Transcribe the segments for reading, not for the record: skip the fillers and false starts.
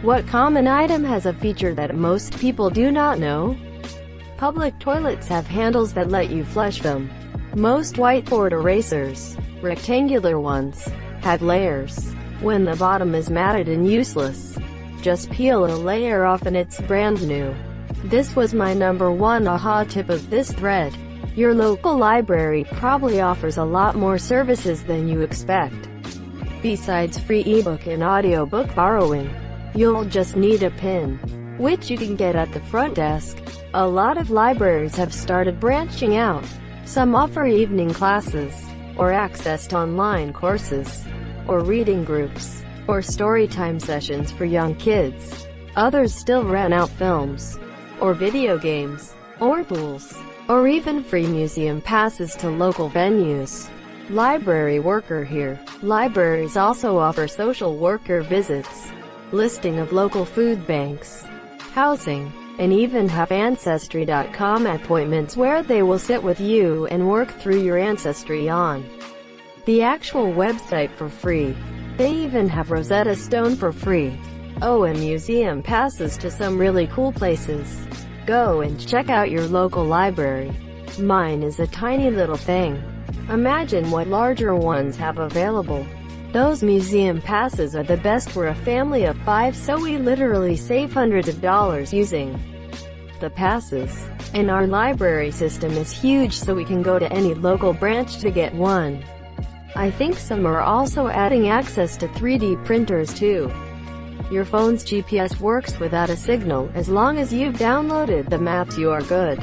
What common item has a feature that most people do not know? Public toilets have handles that let you flush them. Most whiteboard erasers, rectangular ones, have layers. When the bottom is matted and useless, just peel a layer off and it's brand new. This was my number one aha tip of this thread. Your local library probably offers a lot more services than you expect. Besides free ebook and audiobook borrowing, you'll just need a pin, which you can get at the front desk. A lot of libraries have started branching out. Some offer evening classes, or access to online courses, or reading groups, or storytime sessions for young kids. Others still rent out films, or video games, or pools, or even free museum passes to local venues. Library worker here. Libraries also offer social worker visits, listing of local food banks, housing, and even have Ancestry.com appointments where they will sit with you and work through your ancestry on the actual website for free. They even have Rosetta Stone for free. Oh, and museum passes to some really cool places. Go and check out your local library. Mine is a tiny little thing. Imagine what larger ones have available. Those museum passes are the best for a family of 5, so we literally save hundreds of dollars using the passes. And our library system is huge, so we can go to any local branch to get one. I think some are also adding access to 3D printers too. Your phone's GPS works without a signal. As long as you've downloaded the maps, you are good.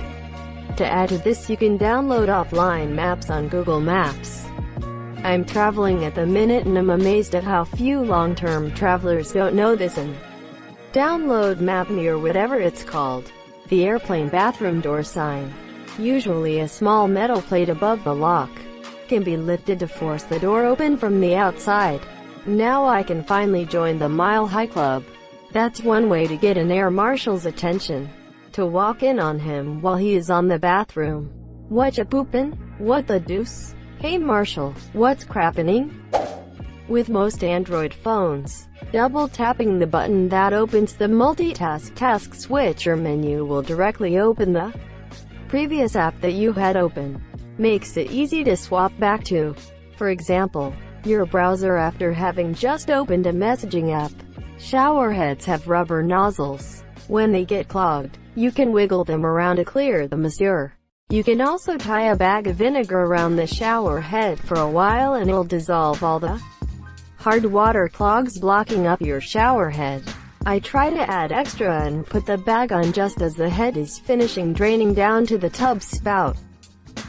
To add to this, you can download offline maps on Google Maps. I'm traveling at the minute and I'm amazed at how few long-term travelers don't know this and download MapMe or whatever it's called. The airplane bathroom door sign, usually a small metal plate above the lock, can be lifted to force the door open from the outside. Now I can finally join the Mile High Club. That's one way to get an air marshal's attention. To walk in on him while he is on the bathroom. What ya poopin'? What the deuce? Hey Marshall, what's crappening? With most Android phones, double tapping the button that opens the multitask task switcher menu will directly open the previous app that you had open. Makes it easy to swap back to, for example, your browser after having just opened a messaging app. Shower heads have rubber nozzles. When they get clogged, you can wiggle them around to clear them. You can also tie a bag of vinegar around the shower head for a while and it'll dissolve all the hard water clogs blocking up your shower head. I try to add extra and put the bag on just as the head is finishing draining down to the tub spout.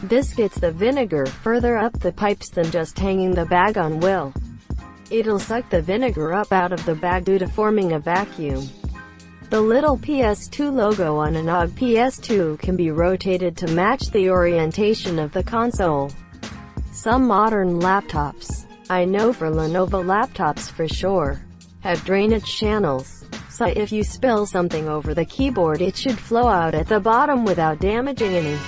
This gets the vinegar further up the pipes than just hanging the bag on will. It'll suck the vinegar up out of the bag due to forming a vacuum. The little PS2 logo on an OG PS2 can be rotated to match the orientation of the console. Some modern laptops, I know for Lenovo laptops for sure, have drainage channels, so if you spill something over the keyboard it should flow out at the bottom without damaging any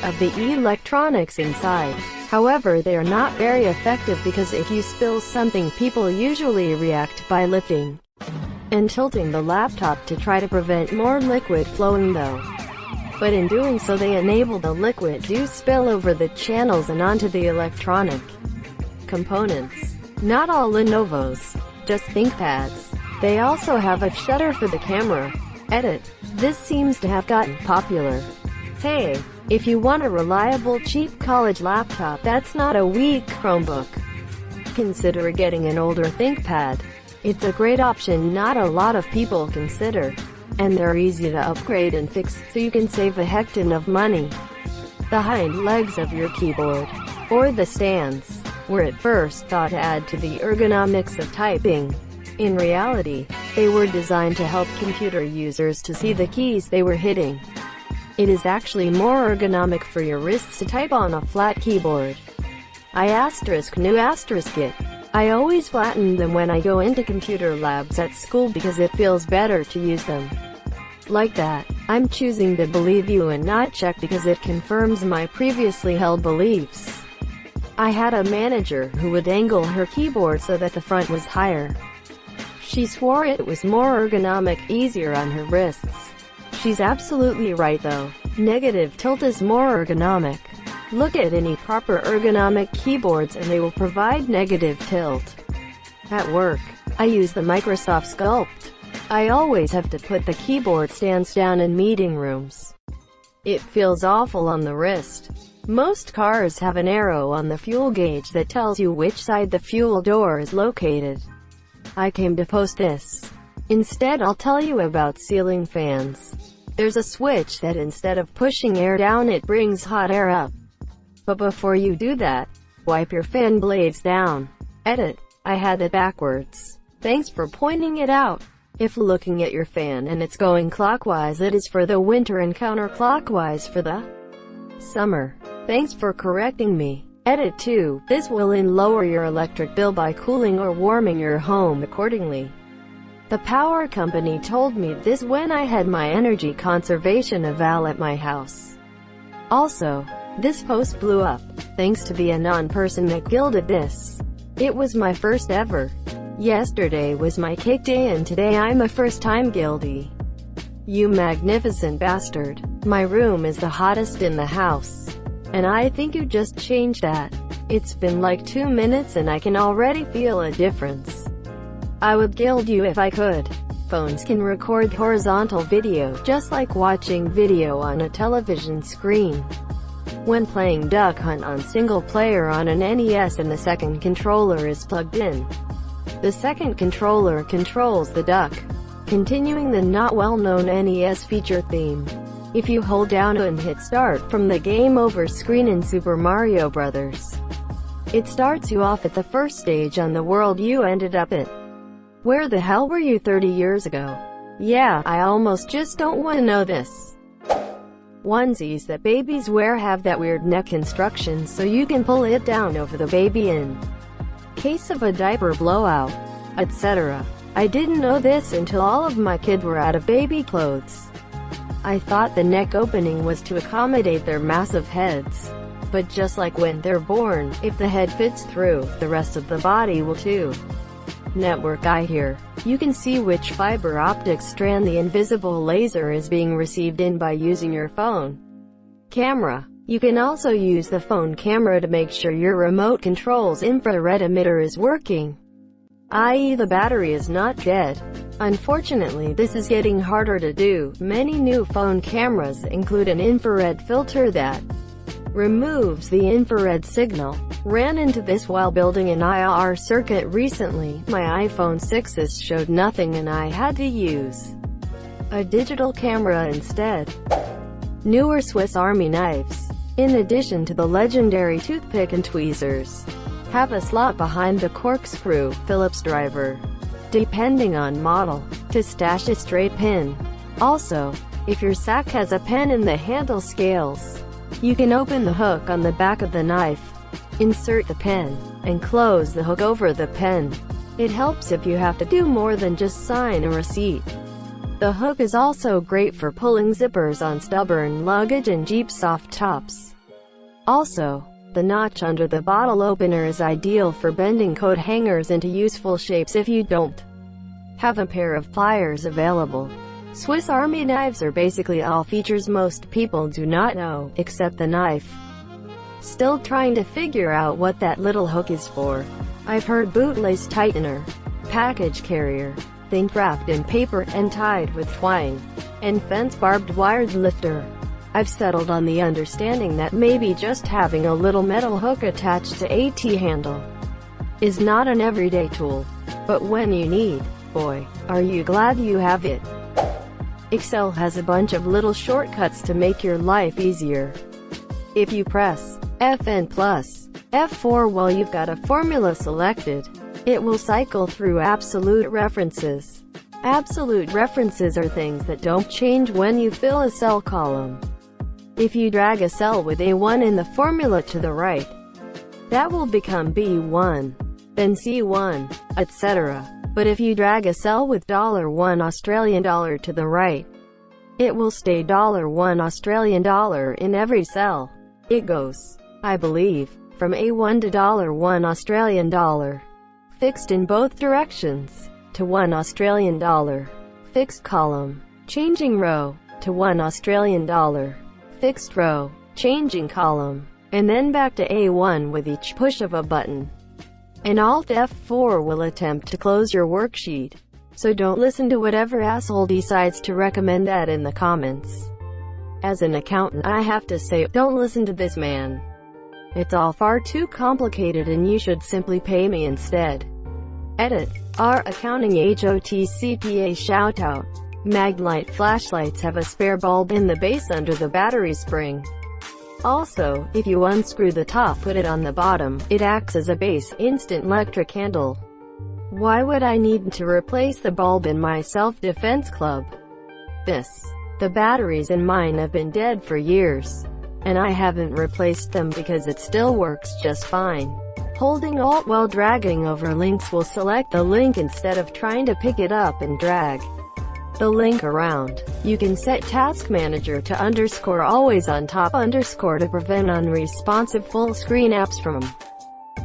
of the electronics inside. However, they are not very effective because if you spill something, people usually react by lifting and tilting the laptop to try to prevent more liquid flowing though. But in doing so they enable the liquid to spill over the channels and onto the electronic components. Not all Lenovos, just ThinkPads. They also have a shutter for the camera. Edit. This seems to have gotten popular. Hey, if you want a reliable cheap college laptop that's not a weak Chromebook, consider getting an older ThinkPad. It's a great option not a lot of people consider, and they're easy to upgrade and fix, so you can save a heck ton of money. The hind legs of your keyboard, or the stands, were at first thought to add to the ergonomics of typing. In reality, they were designed to help computer users to see the keys they were hitting. It is actually more ergonomic for your wrists to type on a flat keyboard. I**it. I always flatten them when I go into computer labs at school because it feels better to use them like that. I'm choosing to believe you and not check because it confirms my previously held beliefs. I had a manager who would angle her keyboard so that the front was higher. She swore it was more ergonomic, easier on her wrists. She's absolutely right though. Negative tilt is more ergonomic. Look at any proper ergonomic keyboards and they will provide negative tilt. At work, I use the Microsoft Sculpt. I always have to put the keyboard stands down in meeting rooms. It feels awful on the wrist. Most cars have an arrow on the fuel gauge that tells you which side the fuel door is located. I came to post this. Instead I'll tell you about ceiling fans. There's a switch that instead of pushing air down it brings hot air up. But before you do that, wipe your fan blades down. Edit. I had it backwards. Thanks for pointing it out. If looking at your fan and it's going clockwise, it is for the winter and counterclockwise for the summer. Thanks for correcting me. Edit 2. This will lower your electric bill by cooling or warming your home accordingly. The power company told me this when I had my energy conservation eval at my house. Also, this post blew up, thanks to the anon person that gilded this. It was my first ever. Yesterday was my cake day and today I'm a first-time guildie. You magnificent bastard. My room is the hottest in the house. And I think you just changed that. It's been like 2 minutes and I can already feel a difference. I would gild you if I could. Phones can record horizontal video, just like watching video on a television screen. When playing Duck Hunt on single player on an NES and the second controller is plugged in, the second controller controls the duck, continuing the not well-known NES feature theme. If you hold down and hit start from the game over screen in Super Mario Bros., it starts you off at the first stage on the world you ended up at. Where the hell were you 30 years ago? Yeah, I almost just don't want to know this. Onesies that babies wear have that weird neck construction so you can pull it down over the baby in case of a diaper blowout, etc. I didn't know this until all of my kids were out of baby clothes. I thought the neck opening was to accommodate their massive heads. But just like when they're born, if the head fits through, the rest of the body will too. Network eye here. You can see which fiber optic strand the invisible laser is being received in by using your phone camera. You can also use the phone camera to make sure your remote control's infrared emitter is working, i.e. the battery is not dead. Unfortunately, this is getting harder to do. Many new phone cameras include an infrared filter that removes the infrared signal. Ran into this while building an IR circuit recently. My iPhone 6s showed nothing and I had to use a digital camera instead. Newer Swiss Army knives, in addition to the legendary toothpick and tweezers, have a slot behind the corkscrew Phillips driver, depending on model, to stash a straight pin. Also, if your sack has a pen in the handle scales, you can open the hook on the back of the knife, insert the pen, and close the hook over the pen. It helps if you have to do more than just sign a receipt. The hook is also great for pulling zippers on stubborn luggage and Jeep soft tops. Also, the notch under the bottle opener is ideal for bending coat hangers into useful shapes if you don't have a pair of pliers available. Swiss Army knives are basically all features most people do not know, except the knife. Still trying to figure out what that little hook is for. I've heard bootlace tightener, package carrier, think wrapped in paper and tied with twine, and fence barbed wired lifter. I've settled on the understanding that maybe just having a little metal hook attached to a T-handle is not an everyday tool. But when you need, boy, are you glad you have it. Excel has a bunch of little shortcuts to make your life easier. If you press Fn plus F4 while you've got a formula selected, it will cycle through absolute references. Absolute references are things that don't change when you fill a cell column. If you drag a cell with A1 in the formula to the right, that will become B1, then C1, etc. But if you drag a cell with $1 Australian dollar to the right, it will stay $1 Australian dollar in every cell. It goes, I believe, from A1 to $1 Australian dollar, fixed in both directions. to $1 Australian. Fixed column. Changing row, to $1 Australian. Fixed row. Changing column. And then back to A1 with each push of a button. And Alt F4 will attempt to close your worksheet. So don't listen to whatever asshole decides to recommend that in the comments. As an accountant, I have to say, don't listen to this man. It's all far too complicated and you should simply pay me instead. Edit. Our accounting HOTCPA shoutout. Maglite flashlights have a spare bulb in the base under the battery spring. Also, if you unscrew the top, put it on the bottom, it acts as a base, instant electric handle. Why would I need to replace the bulb in my self-defense club? The batteries in mine have been dead for years. And I haven't replaced them because it still works just fine. Holding Alt while dragging over links will select the link instead of trying to pick it up and drag the link around. You can set Task Manager to _always on top _ to prevent unresponsive full screen apps from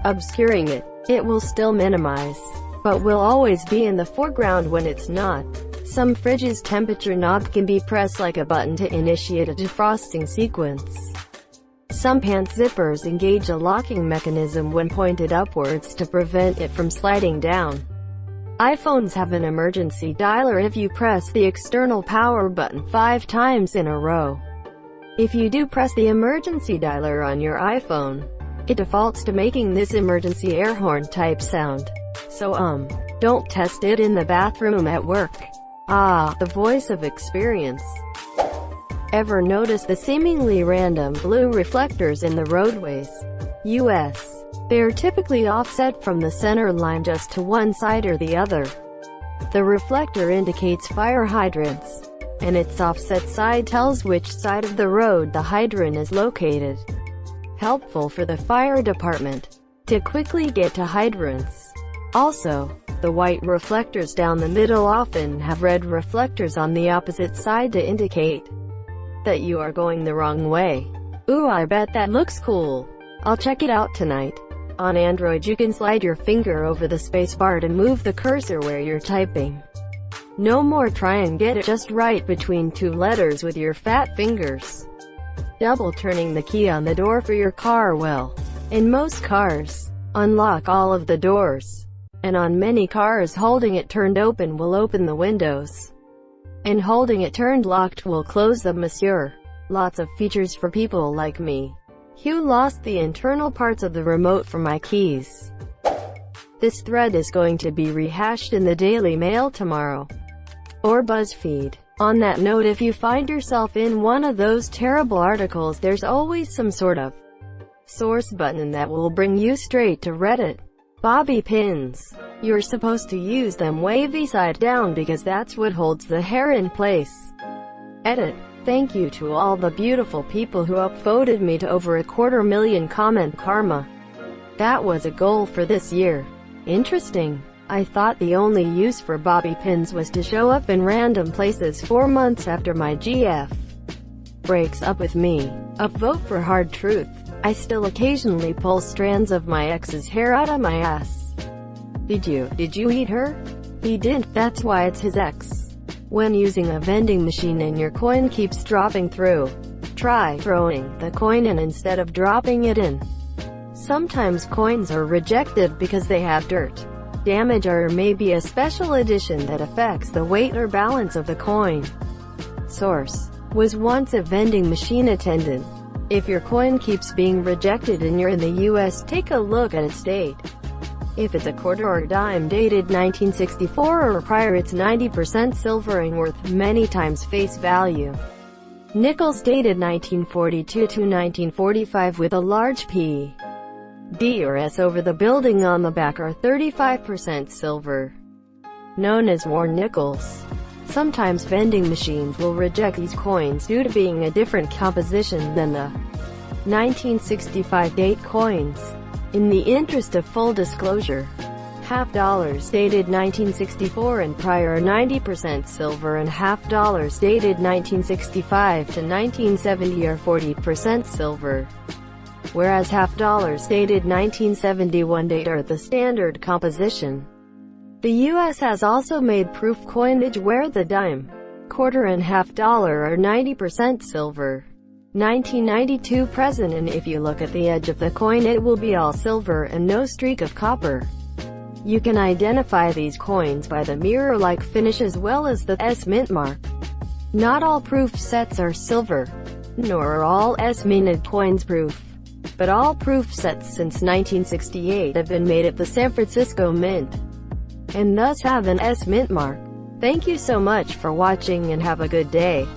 obscuring it. It will still minimize, but will always be in the foreground when it's not. Some fridge's temperature knob can be pressed like a button to initiate a defrosting sequence. Some pants zippers engage a locking mechanism when pointed upwards to prevent it from sliding down. iPhones have an emergency dialer if you press the external power button 5 times in a row. If you do press the emergency dialer on your iPhone, it defaults to making this emergency air horn type sound. So don't test it in the bathroom at work. The voice of experience. Ever notice the seemingly random blue reflectors in the roadways? US. They are typically offset from the center line just to one side or the other. The reflector indicates fire hydrants, and its offset side tells which side of the road the hydrant is located. Helpful for the fire department to quickly get to hydrants. Also, the white reflectors down the middle often have red reflectors on the opposite side to indicate that you are going the wrong way. Ooh, I bet that looks cool. I'll check it out tonight. On Android you can slide your finger over the spacebar to move the cursor where you're typing. No more try and get it just right between 2 letters with your fat fingers. Double turning the key on the door for your car will, in most cars, unlock all of the doors. And on many cars holding it turned open will open the windows. And holding it turned locked will close them, monsieur. Lots of features for people like me. Hugh lost the internal parts of the remote for my keys. This thread is going to be rehashed in the Daily Mail tomorrow. Or BuzzFeed. On that note, if you find yourself in one of those terrible articles, there's always some sort of source button that will bring you straight to Reddit. Bobby pins. You're supposed to use them wavy side down because that's what holds the hair in place. Edit. Thank you to all the beautiful people who upvoted me to over 250,000 comment karma. That was a goal for this year. Interesting. I thought the only use for bobby pins was to show up in random places 4 months after my GF breaks up with me. Upvote for hard truth. I still occasionally pull strands of my ex's hair out of my ass. Did you eat her? He didn't, that's why it's his ex. When using a vending machine and your coin keeps dropping through, try throwing the coin in instead of dropping it in. Sometimes coins are rejected because they have dirt, damage, or maybe a special edition that affects the weight or balance of the coin. Source. Was once a vending machine attendant. If your coin keeps being rejected and you're in the US, take a look at its date. If it's a quarter or dime dated 1964 or prior, it's 90% silver and worth many times face value. Nickels dated 1942 to 1945 with a large P, D or S over the building on the back are 35% silver, known as worn nickels. Sometimes vending machines will reject these coins due to being a different composition than the 1965 date coins. In the interest of full disclosure, half dollars dated 1964 and prior are 90% silver, and half dollars dated 1965 to 1970 are 40% silver, whereas half dollars dated 1971 date are the standard composition. The US has also made proof coinage where the dime, quarter and half dollar are 90% silver. 1992 present, and if you look at the edge of the coin it will be all silver and no streak of copper. You can identify these coins by the mirror-like finish as well as the S mint mark. Not all proof sets are silver, nor are all S minted coins proof. But all proof sets since 1968 have been made at the San Francisco Mint, and thus have an S mint mark. Thank you so much for watching and have a good day.